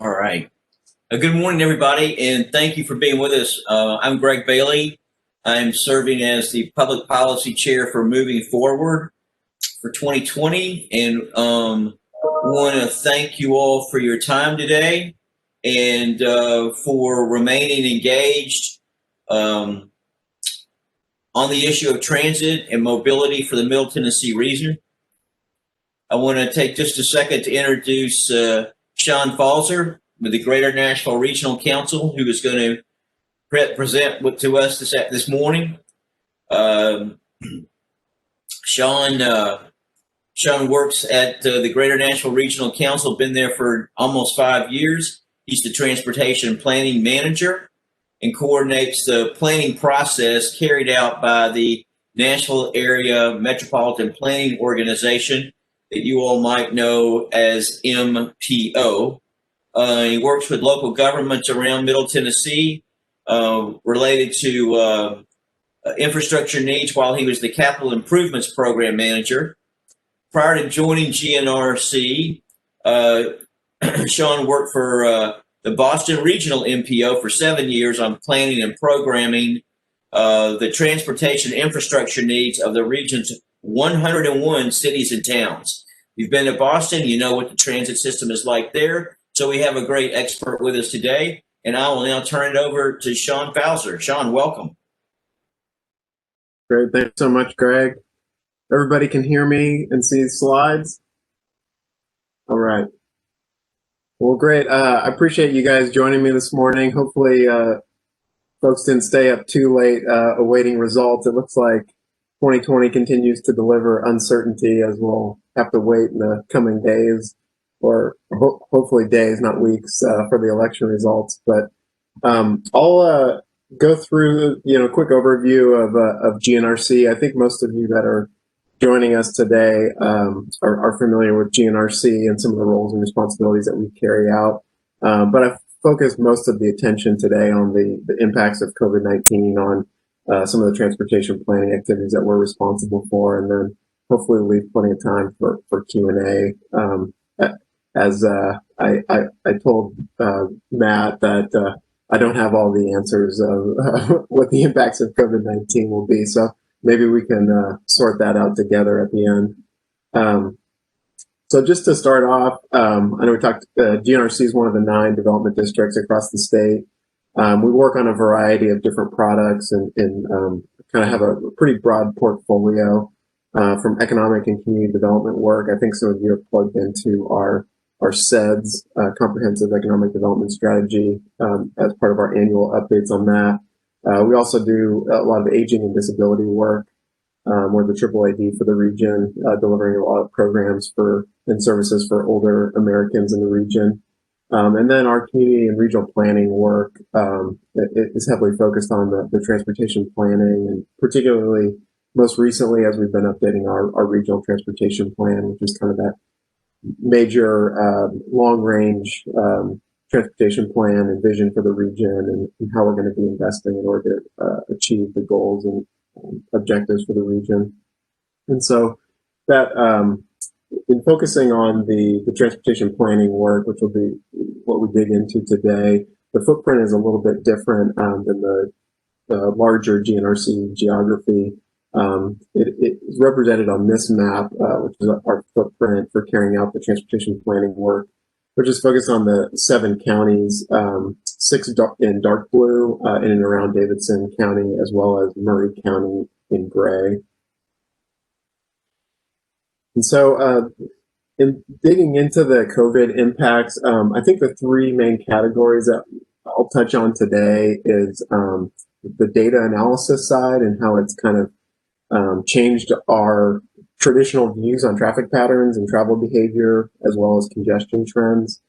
All right. Good morning, everybody, and thank you for being with us. I'm Greg Bailey. I'm serving as the Public Policy Chair for Moving Forward for 2020, and want to thank you all for your time today and for remaining engaged on the issue of transit and mobility for the Middle Tennessee region. I want to take just a second to introduce Sean Pfalzer with the Greater Nashville Regional Council, who is going to present to us this morning. Sean works at the Greater Nashville Regional Council, been there for almost 5 years. He's the Transportation and Planning Manager and coordinates the planning process carried out by the Nashville Area Metropolitan Planning Organization that you all might know as MPO. He works with local governments around Middle Tennessee related to infrastructure needs while he was the Capital Improvements Program Manager. Prior to joining GNRC, Sean worked for the Boston Regional MPO for 7 years on planning and programming the transportation infrastructure needs of the region's 101 cities and towns. You've been to Boston, you know what the transit system is like there. So we have a great expert with us today, and I will now turn it over to Sean Pfalzer. Sean, welcome. Great, thanks so much, Greg. Everybody can hear me and see the slides? All right. Well, great. I appreciate you guys joining me this morning. Hopefully, folks didn't stay up too late awaiting results. It looks like 2020 continues to deliver uncertainty as we'll have to wait in the coming days, or hopefully days, not weeks, for the election results. But I'll go through, a quick overview of GNRC. I think most of you that are joining us today are familiar with GNRC and some of the roles and responsibilities that we carry out. But I focused most of the attention today on the impacts of COVID-19 on some of the transportation planning activities that we're responsible for, and then hopefully leave plenty of time for Q&A. As I told Matt that I don't have all the answers of what the impacts of COVID-19 will be, so maybe we can sort that out together at the end. So just to start off, I know we talked, GNRC is one of the 9 development districts across the state. We work on a variety of different products and kind of have a pretty broad portfolio from economic and community development work. I think some of you are plugged into our SEDS, Comprehensive Economic Development Strategy, as part of our annual updates on that. We also do a lot of aging and disability work. We're the AAAD for the region, delivering a lot of programs and services for older Americans in the region. And then our community and regional planning work is heavily focused on the transportation planning, and particularly most recently as we've been updating our regional transportation plan, which is kind of that major long-range transportation plan and vision for the region and how we're going to be investing in order to achieve the goals and objectives for the region. And so that in focusing on the transportation planning work, which will be what we dig into today, the footprint is a little bit different than the larger GNRC geography. It is represented on this map, which is our footprint for carrying out the transportation planning work, which is focused on the 7 counties, 6 in dark blue in and around Davidson County, as well as Murray County in gray. And so in digging into the COVID impacts, I think the 3 main categories that I'll touch on today is the data analysis side and how it's kind of changed our traditional views on traffic patterns and travel behavior, as well as congestion trends.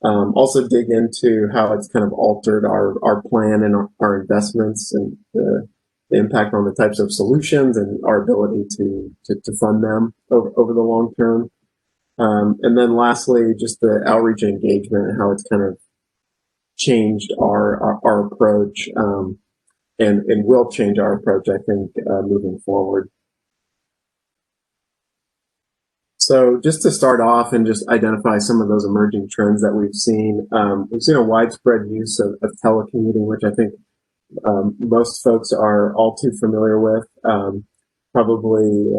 Also dig into how it's kind of altered our plan and our investments and the impact on the types of solutions and our ability to fund them over the long term. And then lastly, just the outreach and engagement and how it's kind of changed our approach and will change our approach, I think, moving forward. So just to start off and just identify some of those emerging trends that we've seen a widespread use of telecommuting, which I think most folks are all too familiar with. Probably,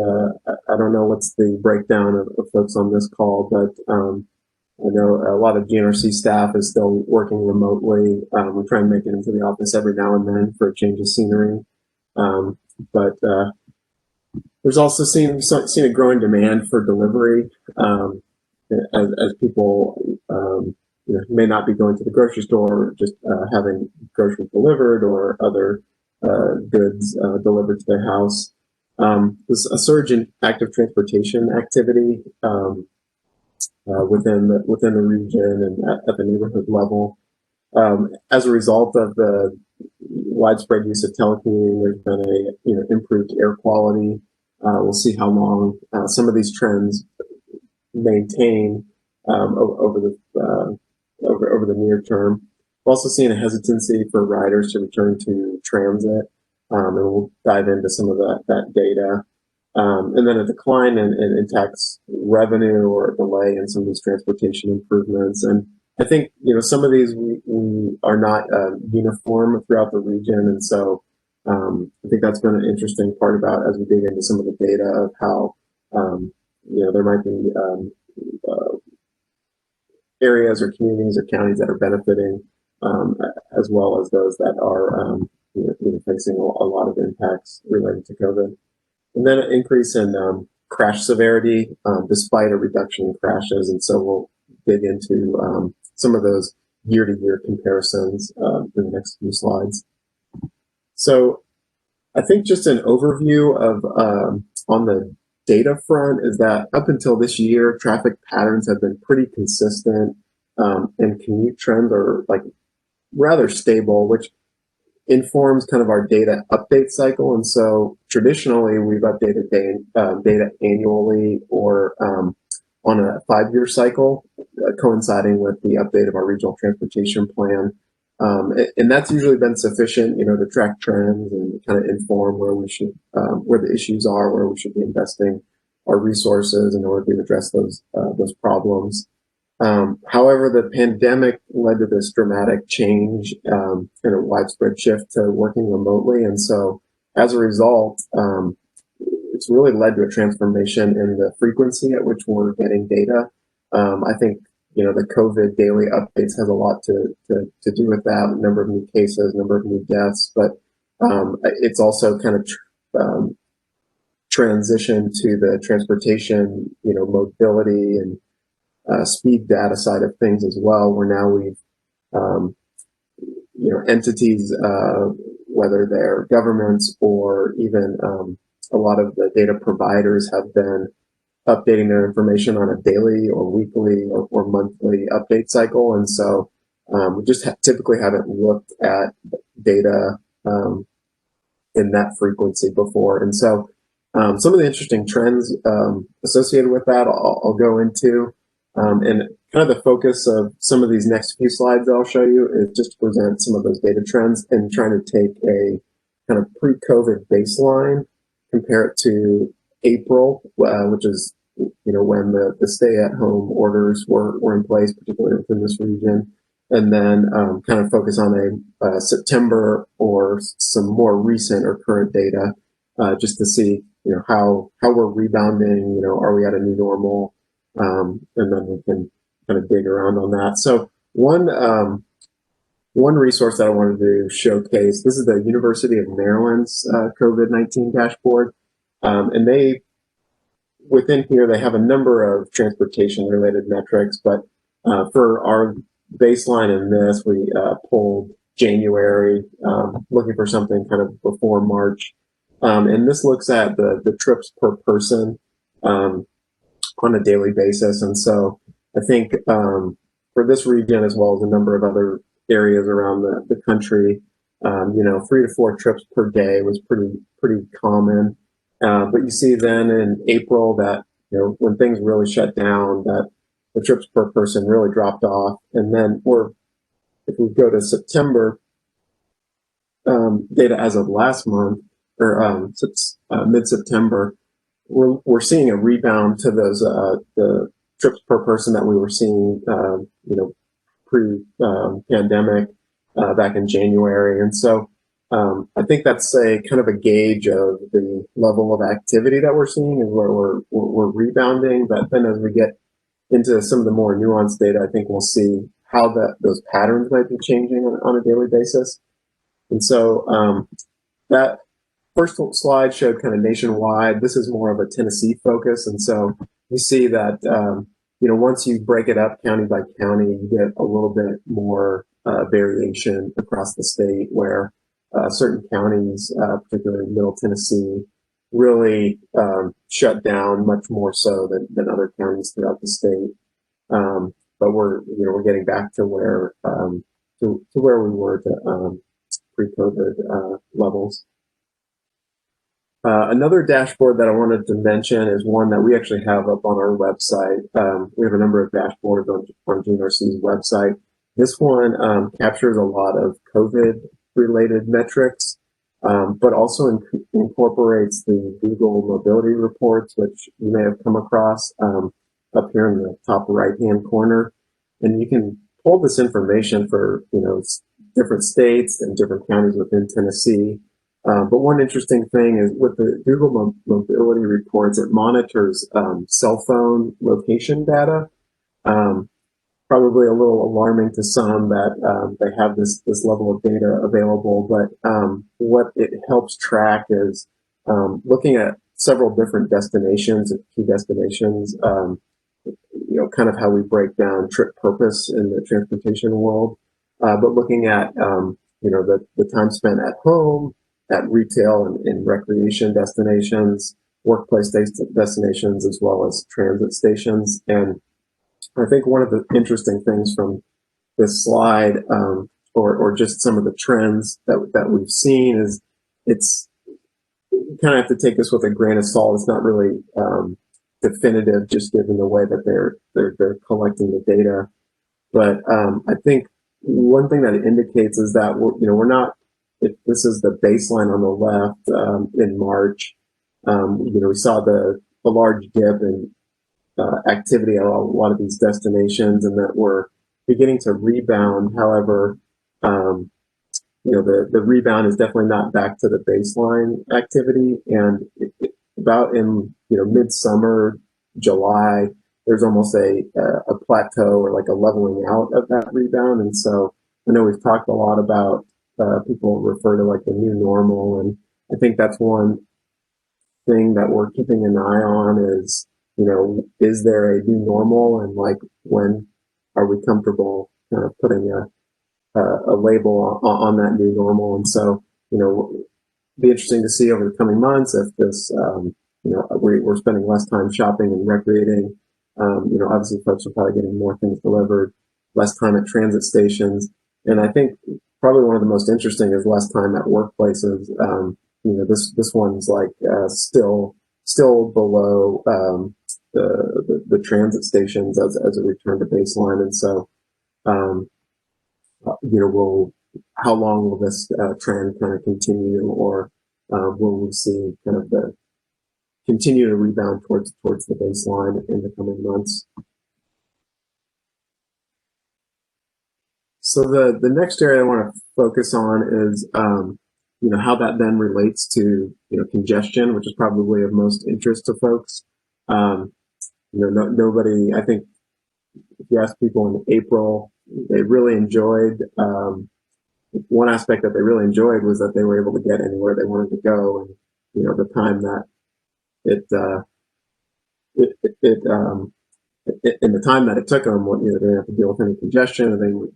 I don't know what's the breakdown of folks on this call, but I know a lot of GNRC staff is still working remotely. We try and make it into the office every now and then for a change of scenery. But there's also seen a growing demand for delivery as people may not be going to the grocery store, or just having groceries delivered or other goods delivered to their house. There's a surge in active transportation activity within the region and at the neighborhood level. As a result of the widespread use of telecommuting, there's been a improved air quality. We'll see how long some of these trends maintain over the near term. We're also seeing a hesitancy for riders to return to transit, and we'll dive into some of that data. And then a decline in tax revenue or a delay in some of these transportation improvements. And I think some of these we are not uniform throughout the region, and so I think that's been an interesting part about as we dig into some of the data of how there might be areas or communities or counties that are benefiting as well as those that are facing a lot of impacts related to COVID. And then an increase in crash severity despite a reduction in crashes. And so we'll dig into some of those year-to-year comparisons in the next few slides. So I think just an overview of on the data front is that up until this year, traffic patterns have been pretty consistent and commute trends are rather stable, which informs kind of our data update cycle. And so traditionally we've updated data annually or on a 5-year cycle, coinciding with the update of our regional transportation plan. And that's usually been sufficient, to track trends and kind of inform where we should, where the issues are, where we should be investing our resources in order to address those problems. However, the pandemic led to this dramatic change and a widespread shift to working remotely. And so as a result, it's really led to a transformation in the frequency at which we're getting data. I think, the COVID daily updates has a lot to do with that, number of new cases, number of new deaths, but it's also kind of transitioned to the transportation, mobility and speed data side of things as well, where now we've, entities, whether they're governments or even a lot of the data providers have been updating their information on a daily or weekly or monthly update cycle. And so we just typically haven't looked at data in that frequency before. And so some of the interesting trends associated with that I'll go into. And kind of the focus of some of these next few slides that I'll show you is just to present some of those data trends and trying to take a kind of pre-COVID baseline, compare it to April, which is when the stay-at-home orders were in place, particularly within this region, and then kind of focus on a September or some more recent or current data, just to see how we're rebounding. Are we at a new normal? And then we can kind of dig around on that. So one resource that I wanted to showcase, this is the University of Maryland's COVID-19 dashboard. And within here, they have a number of transportation related metrics, but for our baseline in this, we pulled January, looking for something kind of before March. And this looks at the trips per person on a daily basis. And so I think for this region, as well as a number of other areas around the country, 3 to 4 trips per day was pretty common. But you see then in April that, when things really shut down, that the trips per person really dropped off. And then if we go to September, data as of last month, or mid-September, we're seeing a rebound to those the trips per person that we were seeing, pre-pandemic back in January, and so I think that's a kind of a gauge of the level of activity that we're seeing and where we're rebounding. But then as we get into some of the more nuanced data, I think we'll see how those patterns might be changing on a daily basis. And so that first slide showed kind of nationwide. This is more of a Tennessee focus. And so we see that, once you break it up county by county, you get a little bit more variation across the state where certain counties, particularly Middle Tennessee, really shut down much more so than other counties throughout the state. But we're getting back to where to where we were to pre-COVID levels. Another dashboard that I wanted to mention is one that we actually have up on our website. We have a number of dashboards on GNRC's website. This one captures a lot of COVID-related metrics, but also incorporates the Google mobility reports, which you may have come across up here in the top right-hand corner. And you can pull this information for different states and different counties within Tennessee. But one interesting thing is with the Google mobility reports, it monitors cell phone location data. Probably a little alarming to some that they have this level of data available, but what it helps track is looking at several different destinations, key destinations, kind of how we break down trip purpose in the transportation world, but looking at the time spent at home, at retail and recreation destinations, workplace destinations, as well as transit stations. And I think one of the interesting things from this slide, or just some of the trends that we've seen, is you kind of have to take this with a grain of salt. It's not really definitive, just given the way that they're collecting the data. But I think one thing that it indicates is that we're not. If this is the baseline on the left in March, we saw the large dip in activity at a lot of these destinations, and that we're beginning to rebound. However, the rebound is definitely not back to the baseline activity. And about in midsummer, July, there's almost a plateau or like a leveling out of that rebound. And so I know we've talked a lot about people refer to like the new normal, and I think that's one thing that we're keeping an eye on is, is there a new normal, and like when are we comfortable kind of putting a label on that new normal? And so, be interesting to see over the coming months if this, we're spending less time shopping and recreating. Obviously folks are probably getting more things delivered, less time at transit stations. And I think probably one of the most interesting is less time at workplaces. This one's like still below the transit stations as a return to baseline. And so, how long will this trend kind of continue, or will we see kind of the continue to rebound towards the baseline in the coming months? So the next area I want to focus on is how that then relates to congestion, which is probably of most interest to folks. Nobody, I think, if you ask people in April, they really enjoyed. One aspect that they really enjoyed was that they were able to get anywhere they wanted to go, and the time that in the time that it took them, they didn't have to deal with any congestion, and they would.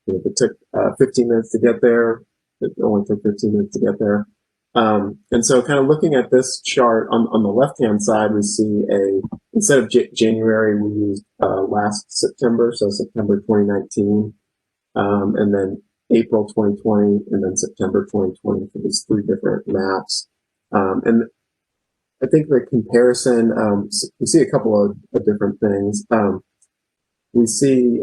If it took 15 minutes to get there, it only took 15 minutes to get there. And so kind of looking at this chart on the left-hand side, we see instead of January, we used last September, so September 2019, and then April 2020, and then September 2020 for these three different maps. And I think the comparison, we see a couple of different things. We see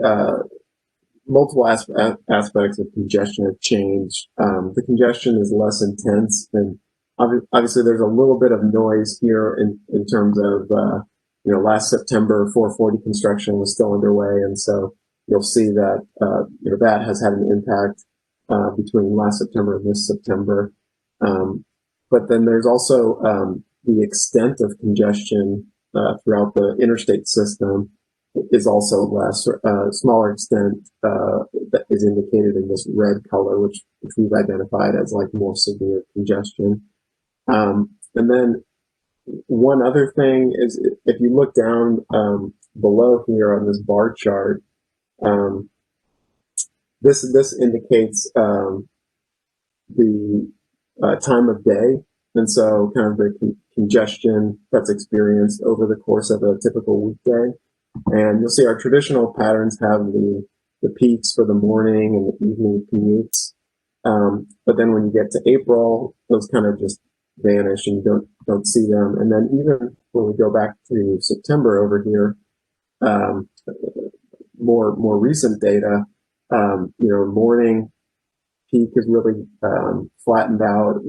multiple aspects of congestion have changed. The congestion is less intense than obviously there's a little bit of noise here in terms of, last September 440 construction was still underway. And so you'll see that, that has had an impact between last September and this September. But then there's also the extent of congestion throughout the interstate system is also less, smaller extent that is indicated in this red color, which we've identified as like more severe congestion. And then one other thing is if you look down below here on this bar chart, this indicates the time of day, and so kind of the congestion that's experienced over the course of a typical weekday. And you'll see our traditional patterns have the peaks for the morning and the evening commutes. But then when you get to April, those kind of just vanish and you don't see them. And then even when we go back to September over here, more recent data, morning peak is really flattened out,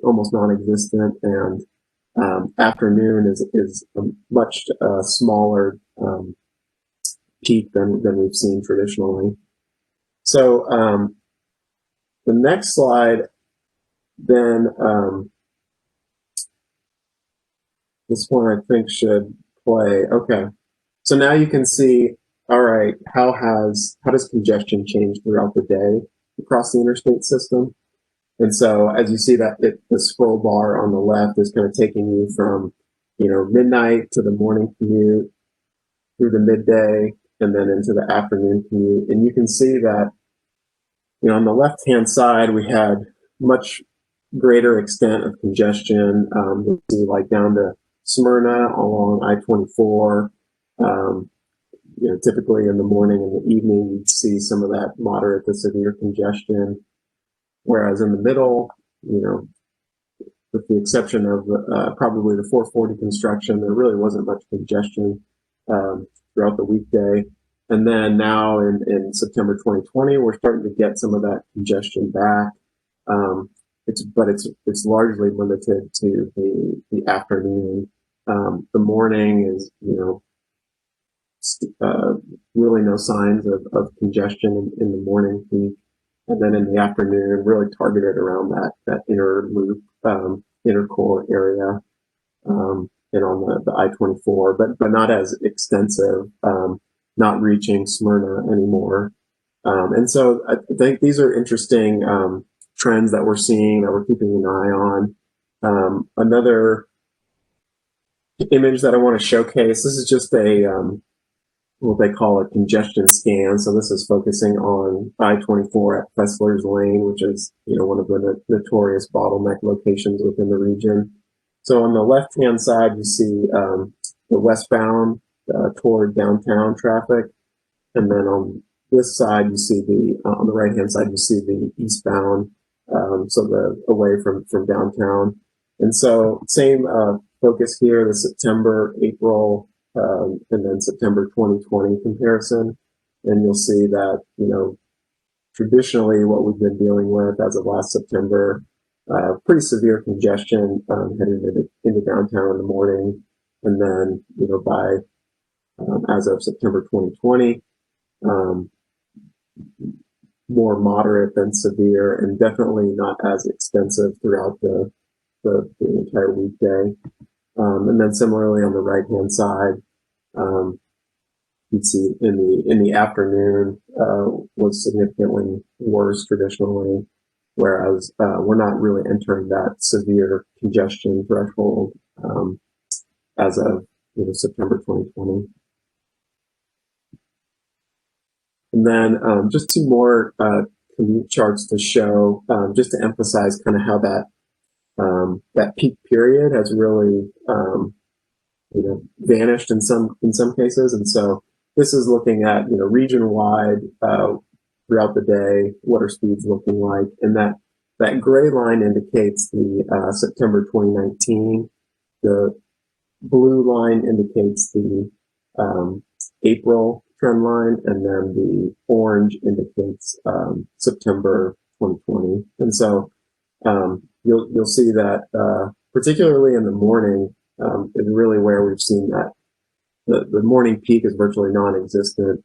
almost non-existent, and afternoon is a much smaller peak than we've seen traditionally. So the next slide, then this one I think should play. Okay, so now you can see, all right, how does congestion change throughout the day across the interstate system? And so as you see that the scroll bar on the left is kind of taking you from, midnight to the morning commute through the midday and then into the afternoon commute. And you can see that, on the left-hand side, we had much greater extent of congestion. You see like down to Smyrna along I-24. Typically in the morning and the evening, you'd see some of that moderate to severe congestion. Whereas in the middle, with the exception of probably the 440 construction, there really wasn't much congestion throughout the weekday. And then now in September 2020, we're starting to get some of that congestion back. It's largely limited to the afternoon. The morning is, really no signs of congestion in the morning peak. And then in the afternoon, really targeted around that inner loop, inner core area, and on the I-24, but not as extensive, not reaching Smyrna anymore. And so I think these are interesting trends that we're seeing, that we're keeping an eye on. Another image that I want to showcase, this is just what they call a congestion scan. So this is focusing on I-24 at Fesslers Lane, which is, one of the notorious bottleneck locations within the region. So on the left-hand side, you see the westbound toward downtown traffic. And then on this side, you see on the right-hand side, you see the eastbound, so the away from downtown. And so same focus here, the September, April, and then September 2020 comparison. And you'll see that, traditionally what we've been dealing with as of last September, pretty severe congestion heading into downtown in the morning. And then, by as of September 2020, more moderate than severe, and definitely not as extensive throughout the entire weekday. And then similarly on the right-hand side, you'd see in the afternoon was significantly worse traditionally, whereas we're not really entering that severe congestion threshold as of September 2020. And then just two more commute charts to show, just to emphasize kind of how that peak period has really vanished in some cases. And so this is looking at region wide throughout the day, what are speeds looking like, and that gray line indicates the September 2019. The blue line indicates the April trend line, and then the orange indicates September 2020. And so you'll see that particularly in the morning is really where we've seen that the morning peak is virtually non-existent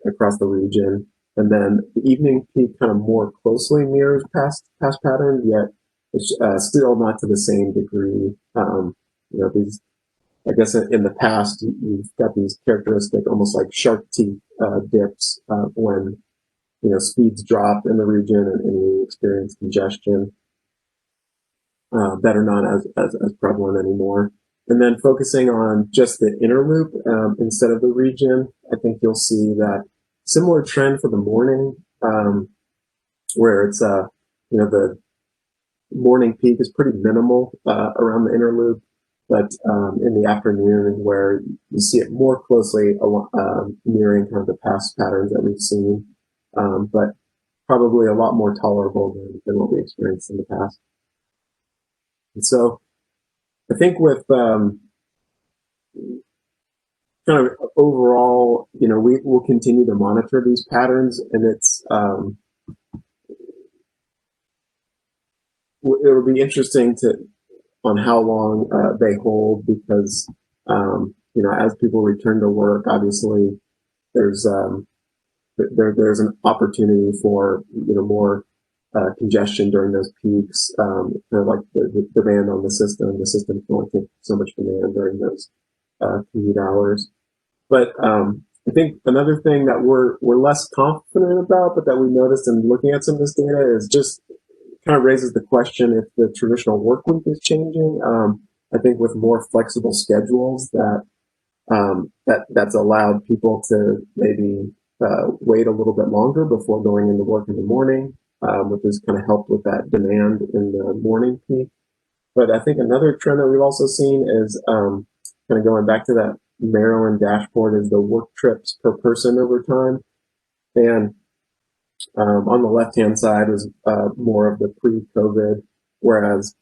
across the region, and then the evening peak kind of more closely mirrors past patterns, yet it's still not to the same degree. These, I guess in the past, you've got these characteristic, almost like shark teeth dips when speeds drop in the region and we experience congestion that are not as prevalent anymore. And then focusing on just the inner loop instead of the region, I think you'll see that similar trend for the morning, where it's the morning peak is pretty minimal around the inner loop, but in the afternoon where you see it more closely mirroring kind of the past patterns that we've seen, but probably a lot more tolerable than what we experienced in the past. And so I think with kind of overall, we will continue to monitor these patterns, and it'll be interesting on how long they hold, because as people return to work, obviously there's an opportunity for more congestion during those peaks, kind of like the demand on the system. The system can only take so much demand during those commute hours. But I think another thing that we're less confident about, but that we noticed in looking at some of this data, is just kind of raises the question if the traditional work week is changing. I think with more flexible schedules that's allowed people to maybe wait a little bit longer before going into work in the morning, which has kind of helped with that demand in the morning peak. But I think another trend that we've also seen is kind of going back to that Maryland dashboard, is the work trips per person over time. And on the left-hand side is more of the pre-COVID, whereas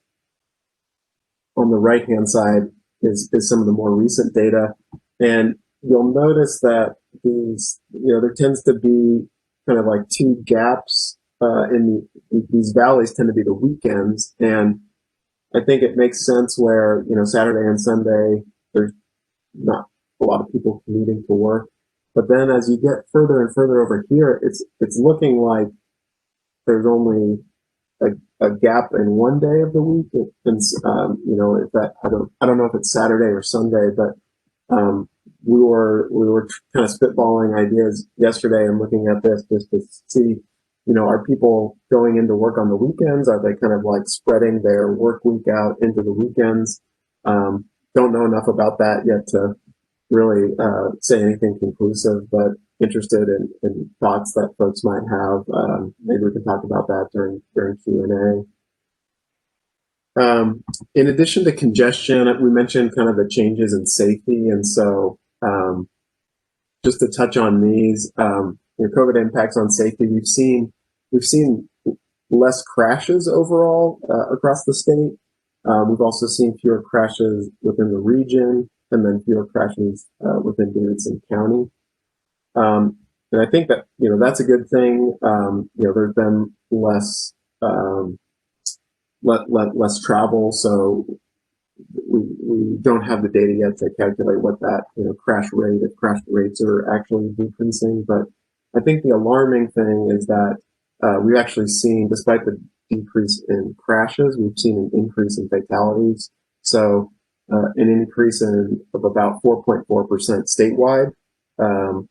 on the right-hand side is some of the more recent data. And you'll notice that there tends to be kind of like two gaps these valleys tend to be the weekends. And I think it makes sense where, Saturday and Sunday, there's not a lot of people commuting to work. But then as you get further and further over here, it's looking like there's only a gap in one day of the week. If that, I don't know if it's Saturday or Sunday, but we were kind of spitballing ideas yesterday and looking at this just to see, are people going into work on the weekends? Are they kind of like spreading their work week out into the weekends? Don't know enough about that yet to really say anything conclusive, but interested in thoughts that folks might have. Maybe we can talk about that during Q&A. In addition to congestion, we mentioned kind of the changes in safety. And so just to touch on these, COVID impacts on safety, we've seen less crashes overall across the state. We've also seen fewer crashes within the region, and then fewer crashes within Davidson County. And I think that, that's a good thing. There's been less travel, so we don't have the data yet to calculate what that crash rates are actually decreasing. But I think the alarming thing is that we've actually seen, despite the decrease in crashes, we've seen an increase in fatalities. So an increase of about 4.4% statewide, an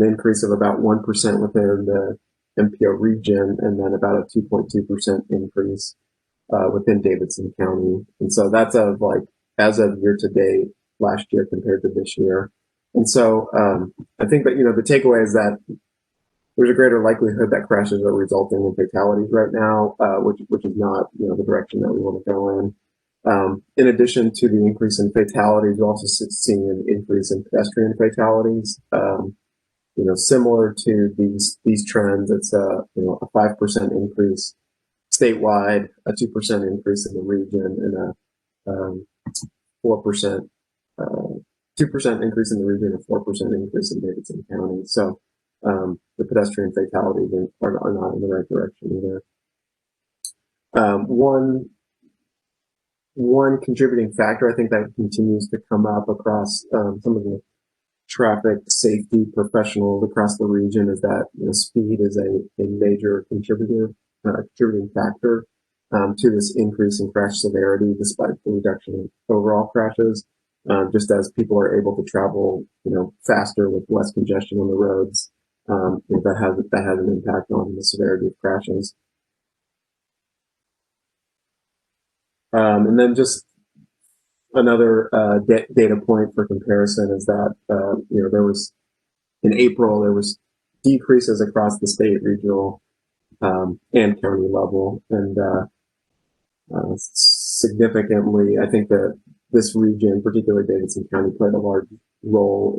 increase of about 1% within the MPO region, and then about a 2.2% increase within Davidson County. And so that's as of year to date last year compared to this year. And so I think that, the takeaway is that there's a greater likelihood that crashes are resulting in fatalities right now, which is not, the direction that we want to go in. In addition to the increase in fatalities, we're also seeing an increase in pedestrian fatalities. Similar to these trends, it's a 5% increase statewide, a 2% increase in the region, and a 4% 2% increase in the region, and 4% increase in Davidson County. So the pedestrian fatalities are not in the right direction either. One contributing factor I think that continues to come up across some of the traffic safety professionals across the region is that speed is a major contributing factor to this increase in crash severity, despite the reduction in overall crashes. Just as people are able to travel, faster with less congestion on the roads, that has an impact on the severity of crashes. And then just another data point for comparison is that there was in April there was decreases across the state, regional, and county level, and significantly, I think that this region, particularly Davidson County, played a large role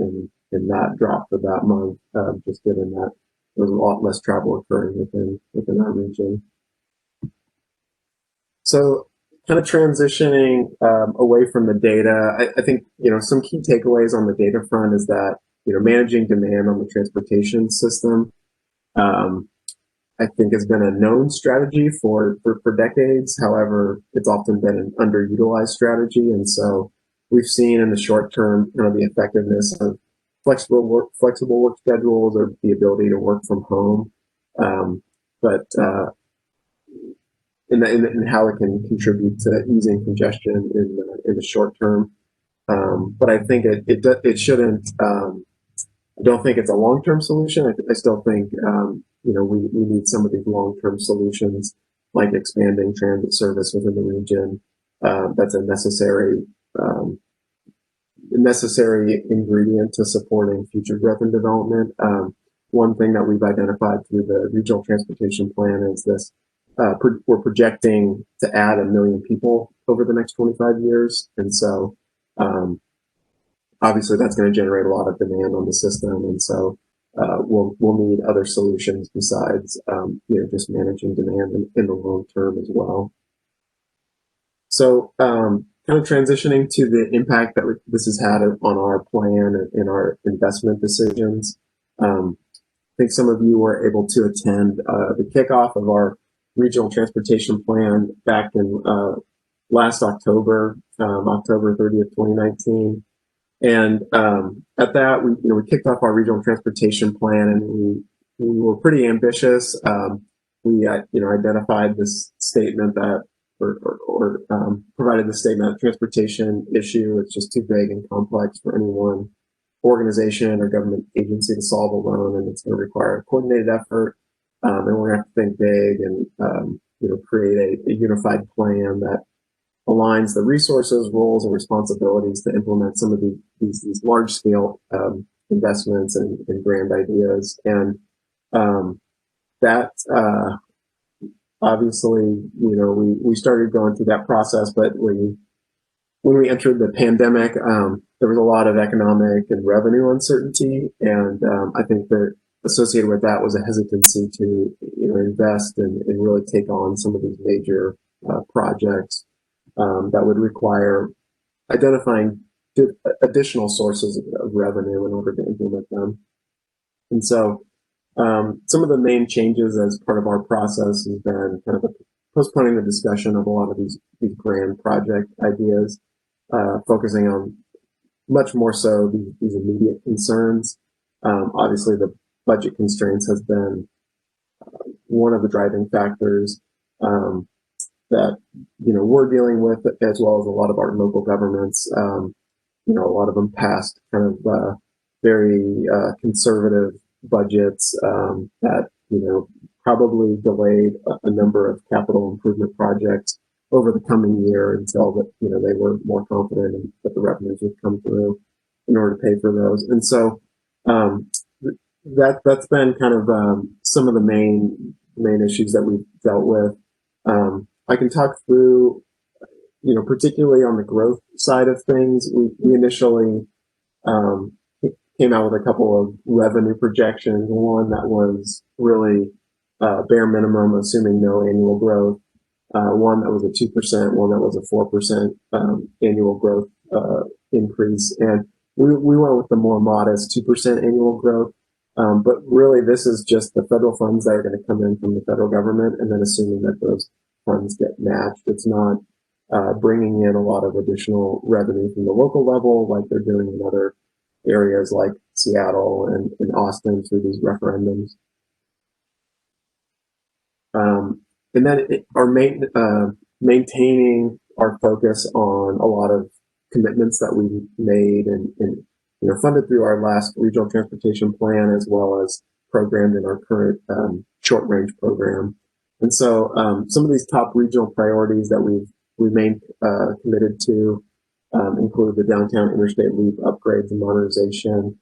in that drop for that month, just given that there was a lot less travel occurring within our region. So, kind of transitioning away from the data, I think some key takeaways on the data front is that managing demand on the transportation system, I think, has been a known strategy for decades. However, it's often been an underutilized strategy, and so we've seen in the short term the effectiveness of flexible work schedules or the ability to work from home, but in how it can contribute to easing congestion in the short term. But I think it shouldn't. I don't think it's a long-term solution. I still think we need some of these long-term solutions, like expanding transit service within the region. That's a necessary ingredient to supporting future growth and development. One thing that we've identified through the regional transportation plan is this. We're projecting to add 1 million people over the next 25 years. And so obviously that's going to generate a lot of demand on the system. And so we'll need other solutions besides just managing demand in the long term as well. So kind of transitioning to the impact that this has had on our plan and our investment decisions. I think some of you were able to attend the kickoff of our regional transportation plan back in last October, October 30th, 2019. And at that, we kicked off our regional transportation plan, and we were pretty ambitious. We identified this statement that, or provided the statement that transportation issue is just too vague and complex for any one organization or government agency to solve alone, and it's going to require a coordinated effort. And we're going to have to think big and create a unified plan that aligns the resources, roles, and responsibilities to implement some of these large-scale investments and grand ideas. And that obviously, we started going through that process, but when we entered the pandemic, there was a lot of economic and revenue uncertainty, and I think that associated with that was a hesitancy to invest and really take on some of these major projects that would require identifying additional sources of revenue in order to implement them. And so some of the main changes as part of our process has been kind of postponing the discussion of a lot of these grand project ideas, focusing on much more so these immediate concerns. Obviously, the budget constraints has been one of the driving factors that we're dealing with, as well as a lot of our local governments. A lot of them passed kind of very conservative budgets that probably delayed a number of capital improvement projects over the coming year until they were more confident that the revenues would come through in order to pay for those. And so that's been kind of some of the main issues that we've dealt with. I can talk through, particularly on the growth side of things. We initially came out with a couple of revenue projections. One that was really bare minimum, assuming no annual growth. One that was a 2%, one that was a 4% annual growth increase. And we went with the more modest 2% annual growth. But really, this is just the federal funds that are going to come in from the federal government, and then assuming that those funds get matched. It's not bringing in a lot of additional revenue from the local level like they're doing in other areas like Seattle and Austin through these referendums. And then maintaining our focus on a lot of commitments that we made and funded through our last regional transportation plan, as well as programmed in our current short range program. And so some of these top regional priorities that we've remained committed to include the downtown interstate loop upgrades and modernization,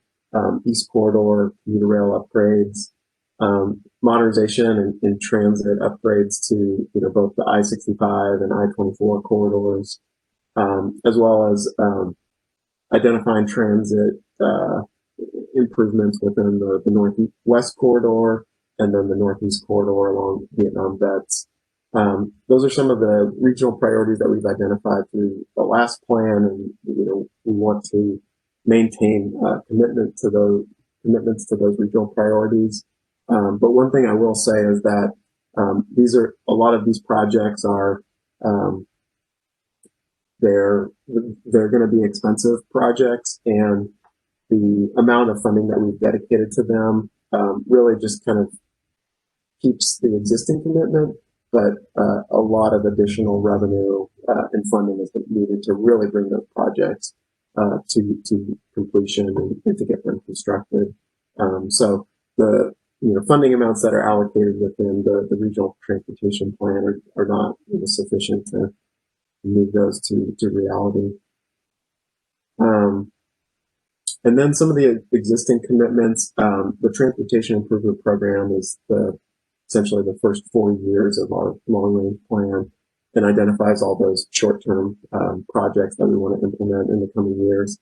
East Corridor commuter rail upgrades, modernization and transit upgrades to both the I-65 and I-24 corridors, as well as identifying transit improvements within the Northwest Corridor and then the Northeast Corridor along Vietnam Vets. Those are some of the regional priorities that we've identified through the last plan, and we want to maintain commitments to those regional priorities. But one thing I will say is that a lot of these projects are they're going to be expensive projects, and the amount of funding that we've dedicated to them really just kind of keeps the existing commitment, but a lot of additional revenue and funding is needed to really bring those projects to completion and to get them constructed. So the funding amounts that are allocated within the regional transportation plan are not sufficient to move those to reality. And then some of the existing commitments, the Transportation Improvement Program is essentially the first 4 years of our long-range plan and identifies all those short-term projects that we want to implement in the coming years.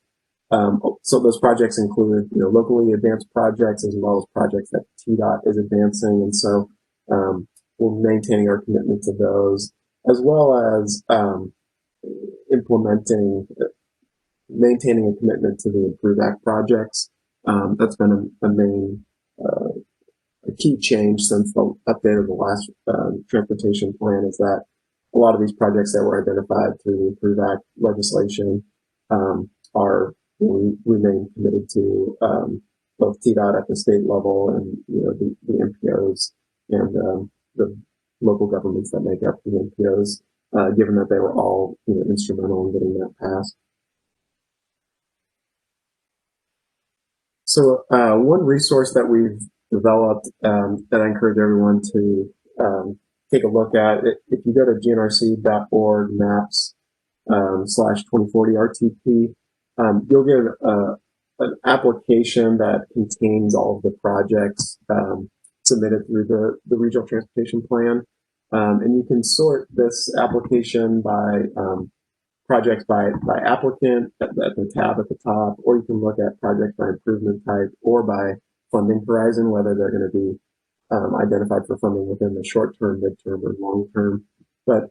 So those projects include, locally advanced projects as well as projects that TDOT is advancing. And so we're maintaining our commitment to those, as well as maintaining a commitment to the Improve Act projects. That's been a key change since the update of the last transportation plan, is that a lot of these projects that were identified through the Improve Act legislation remain committed to both TDOT at the state level and the MPOs and the local governments that make up the MPOs, given that they were all instrumental in getting that passed. So one resource that we've developed that I encourage everyone to take a look at, if you go to gnrc.org maps/2040 RTP, you'll get an application that contains all of the projects submitted through the regional transportation plan. And you can sort this application by projects by applicant at the tab at the top, or you can look at projects by improvement type or by funding horizon, whether they're going to be identified for funding within the short term, midterm, or long term. But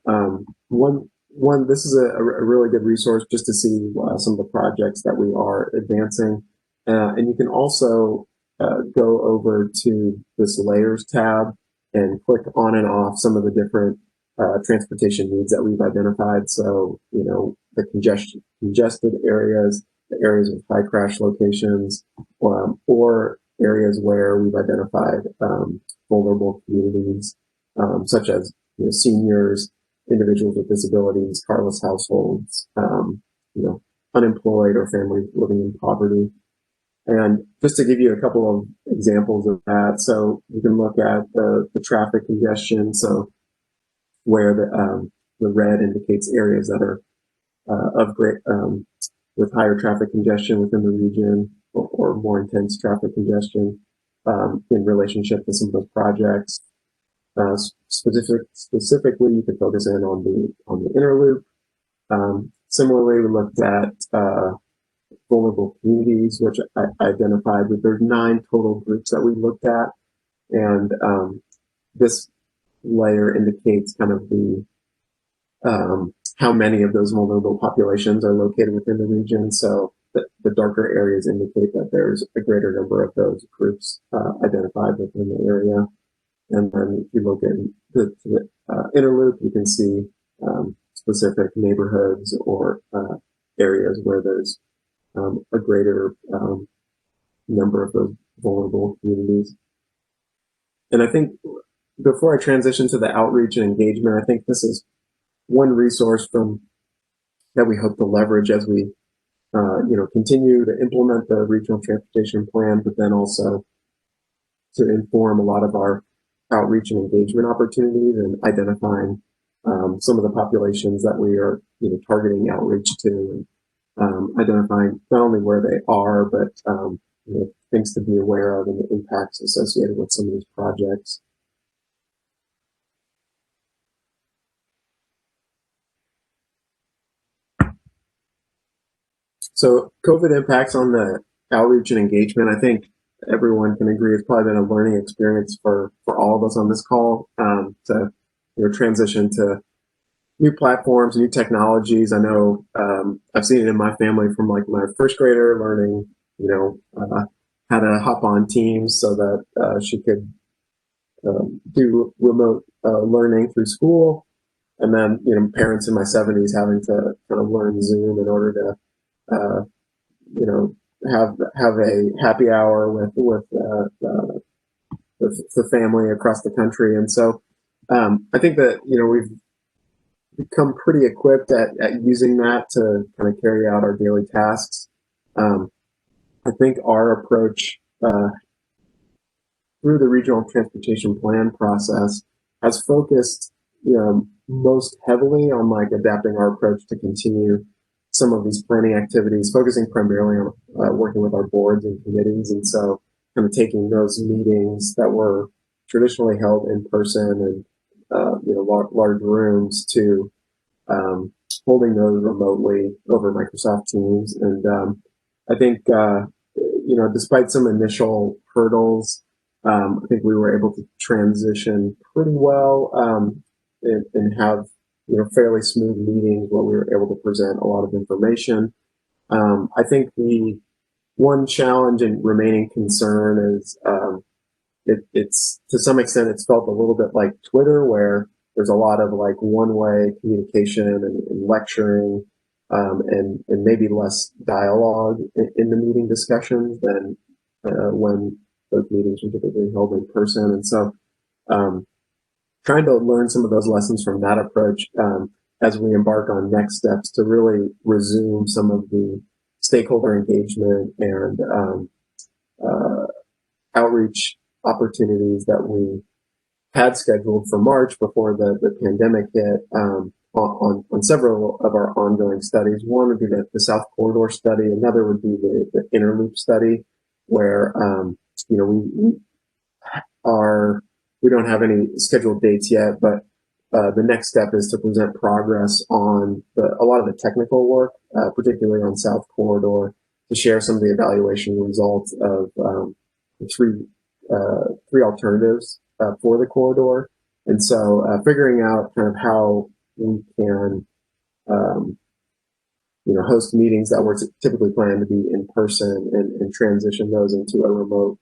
this is a really good resource just to see some of the projects that we are advancing. And you can also go over to this layers tab and click on and off some of the different transportation needs that we've identified. So, the congested areas, the areas with high crash locations, or areas where we've identified vulnerable communities, such as seniors, individuals with disabilities, carless households, unemployed or families living in poverty. And just to give you a couple of examples of that, so you can look at the traffic congestion. So where the red indicates areas that are of great with higher traffic congestion within the region, or more intense traffic congestion in relationship to some of those projects. Specifically, you could focus in on the inner loop. Similarly, we looked at vulnerable communities, which I identified that there's 9 total groups that we looked at, and this layer indicates kind of the how many of those vulnerable populations are located within the region. So the darker areas indicate that there's a greater number of those groups identified within the area. And then if you look at the inner loop, you can see specific neighborhoods or areas where there's a greater number of those vulnerable communities. And I think before I transition to the outreach and engagement, I think this is one resource that we hope to leverage as we continue to implement the regional transportation plan, but then also to inform a lot of our outreach and engagement opportunities and identifying some of the populations that we are targeting outreach to, and identifying not only where they are, but things to be aware of and the impacts associated with some of these projects. So COVID impacts on the outreach and engagement, I think everyone can agree it's probably been a learning experience for all of us on this call to transition to new platforms, new technologies. I know I've seen it in my family from like my first grader learning, how to hop on Teams so that she could do remote learning through school. And then, parents in my 70s having to kind of learn Zoom in order to, have a happy hour with the family across the country. And so I think that, we've become pretty equipped at using that to kind of carry out our daily tasks. I think our approach through the regional transportation plan process has focused, most heavily on like adapting our approach to continue some of these planning activities, focusing primarily on working with our boards and committees. And so kind of taking those meetings that were traditionally held in person and, large rooms to holding those remotely over Microsoft Teams. And I think, despite some initial hurdles, I think we were able to transition pretty well and have fairly smooth meetings where we were able to present a lot of information. I think the one challenge and remaining concern is it's to some extent it's felt a little bit like Twitter, where there's a lot of like one-way communication and lecturing and maybe less dialogue in the meeting discussions than when those meetings were typically held in person. And so trying to learn some of those lessons from that approach as we embark on next steps to really resume some of the stakeholder engagement and outreach opportunities that we had scheduled for March before the pandemic hit on several of our ongoing studies. One would be the South Corridor study. Another would be the Inner Loop study, where we don't have any scheduled dates yet, but the next step is to present progress on a lot of the technical work, particularly on South Corridor, to share some of the evaluation results of three alternatives for the corridor. And so figuring out kind of how we can host meetings that were typically planned to be in person and transition those into a remote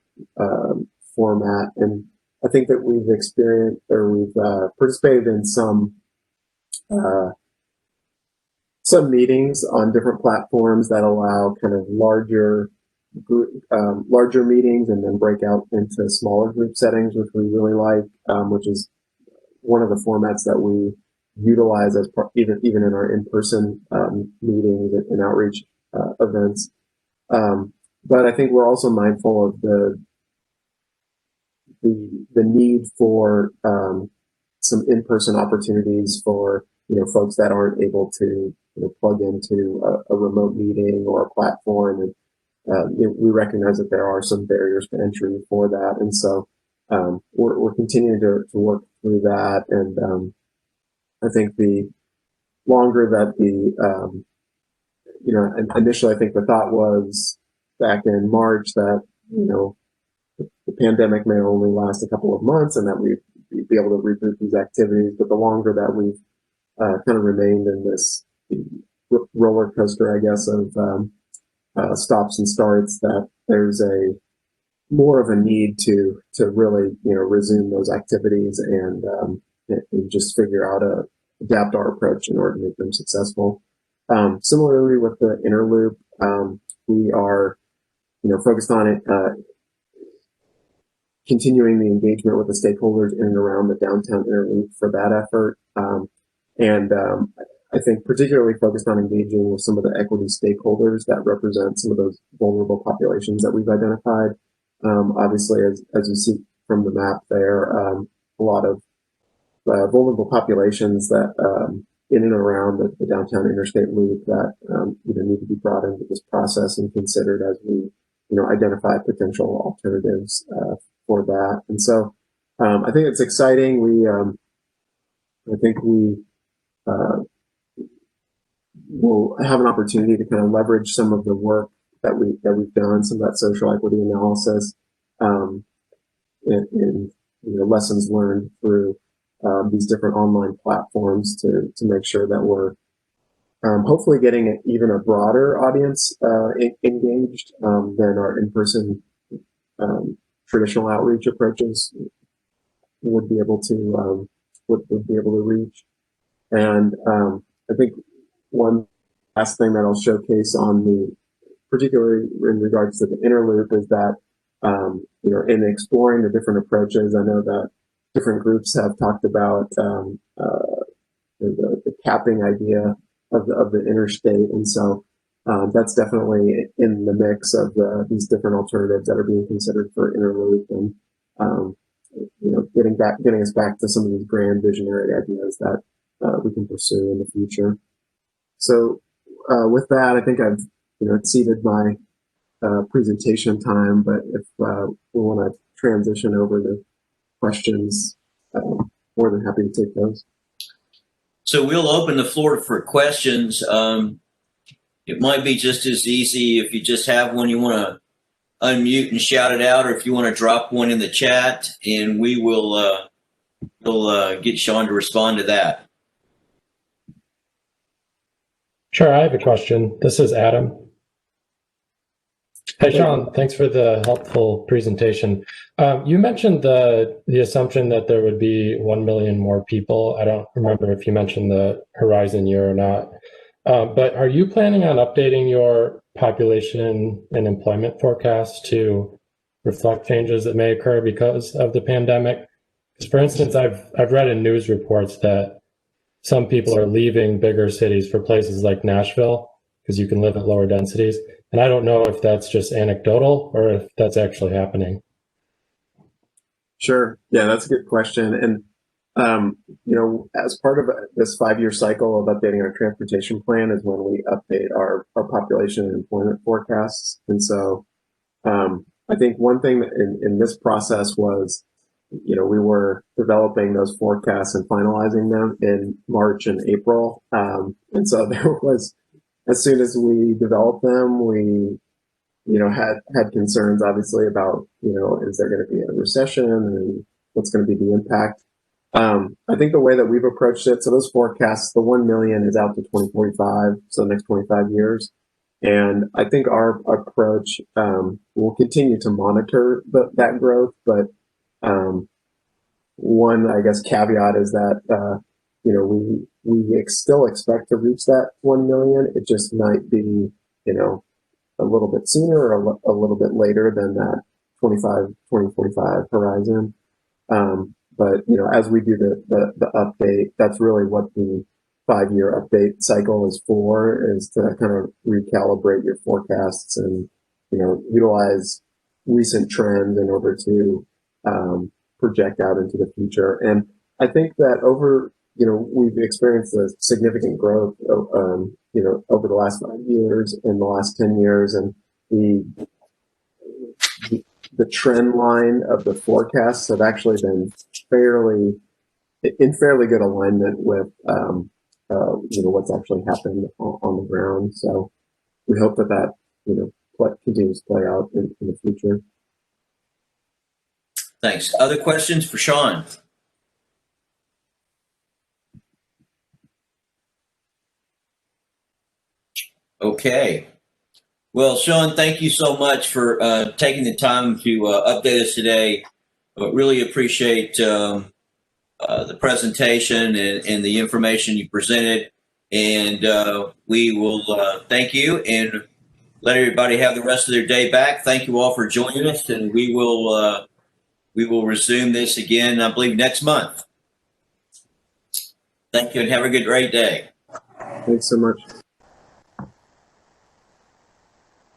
format. And I think that we've experienced or we've participated in some meetings on different platforms that allow kind of larger meetings and then break out into smaller group settings, which we really like, which is one of the formats that we utilize as even in our in-person meetings and outreach events. But I think we're also mindful of the need for some in-person opportunities for folks that aren't able to plug into a remote meeting or a platform, and we recognize that there are some barriers to entry for that, and so we're continuing to work through that. And I think the longer that initially I think the thought was back in March that the pandemic may only last a couple of months and that we'd be able to reboot these activities. But the longer that we've kind of remained in this roller coaster, I guess, of stops and starts, that there's a more of a need to really resume those activities and just figure out adapt our approach in order to make them successful. Similarly with the inner loop, we are focused on it, continuing the engagement with the stakeholders in and around the downtown inner loop for that effort, and I think particularly focused on engaging with some of the equity stakeholders that represent some of those vulnerable populations that we've identified. Obviously, as you see from the map there, a lot of vulnerable populations that in and around the downtown interstate loop that need to be brought into this process and considered as we identify potential alternatives for that. And so I think it's exciting. I think we will have an opportunity to kind of leverage some of the work that we've done, some of that social equity analysis, and lessons learned through these different online platforms to make sure that we're hopefully getting even a broader audience engaged than our in-person traditional outreach approaches would be able to reach. And I think one last thing that I'll showcase particularly in regards to the inner loop is that in exploring the different approaches, I know that different groups have talked about the capping idea of the interstate, and so that's definitely in the mix of these different alternatives that are being considered for inner loop, and getting us back to some of these grand visionary ideas that we can pursue in the future. So with that, I think I've exceeded my presentation time, but if we want to transition over to questions, more than happy to take those. So we'll open the floor for questions. It might be just as easy if you just have one you want to unmute and shout it out, or if you want to drop one in the chat, and we will we'll get Sean to respond to that. Sure, I have a question. This is Adam. Hey, Sean, thanks for the helpful presentation. You mentioned the assumption that there would be 1 million more people. I don't remember if you mentioned the horizon year or not. But are you planning on updating your population and employment forecast to reflect changes that may occur because of the pandemic? Because, for instance, I've read in news reports that some people are leaving bigger cities for places like Nashville because you can live at lower densities. And I don't know if that's just anecdotal or if that's actually happening. Sure. Yeah, that's a good question. And, as part of this 5-year cycle of updating our transportation plan is when we update our population and employment forecasts. And so I think one thing in this process was, we were developing those forecasts and finalizing them in March and April. And so there was, as soon as we developed them, we, had concerns obviously about, is there going to be a recession and what's going to be the impact? I think the way that we've approached it, so those forecasts, the 1 million is out to 2045, so the next 25 years. And I think our approach will continue to monitor that growth, but one, I guess, caveat is that, we still expect to reach that 1 million. It just might be, a little bit sooner or a little bit later than that 2045 horizon. But, as we do the update, that's really what the 5-year update cycle is for, is to kind of recalibrate your forecasts and, utilize recent trends in order to project out into the future. And I think that we've experienced a significant growth, over the last 5 years and the last 10 years, and the trend line of the forecasts have actually been in fairly good alignment with, what's actually happened on the ground. So we hope that continues to play out in the future. Thanks. Other questions for Sean? Okay. Well, Sean, thank you so much for taking the time to update us today. But really appreciate the presentation and the information you presented. And we will thank you and let everybody have the rest of their day back. Thank you all for joining us, and we will resume this again, I believe, next month. Thank you, and have a great day. Thanks so much.